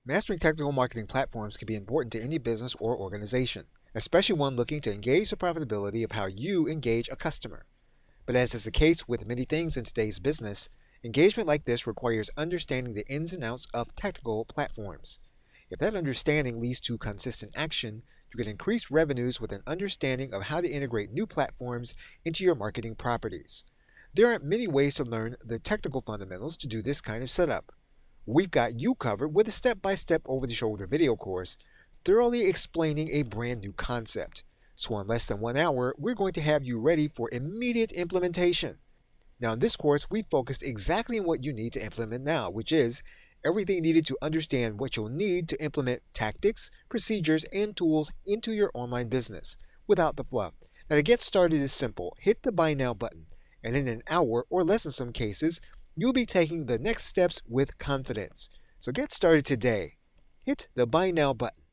Mastering technical marketing platforms can be important to any business or organization, especially one looking to engage the profitability of how you engage a customer. But as is the case with many things in today's business, engagement like this requires understanding the ins and outs of technical platforms. If that understanding leads to consistent action, you can increase revenues with an understanding of how to integrate new platforms into your marketing properties. There are many ways to learn the technical fundamentals to do this kind of setup. We've got you covered with a step-by-step over-the-shoulder video course thoroughly explaining a brand new concept. So in less than 1 hour, we're going to have you ready for immediate implementation. Now in this course, we focused exactly on what you need to implement now, which is everything needed to understand what you'll need to implement tactics, procedures, and tools into your online business without the fluff. Now to get started is simple. Hit the Buy Now button, and in an hour, or less in some cases, you'll be taking the next steps with confidence. So get started today. Hit the Buy Now button.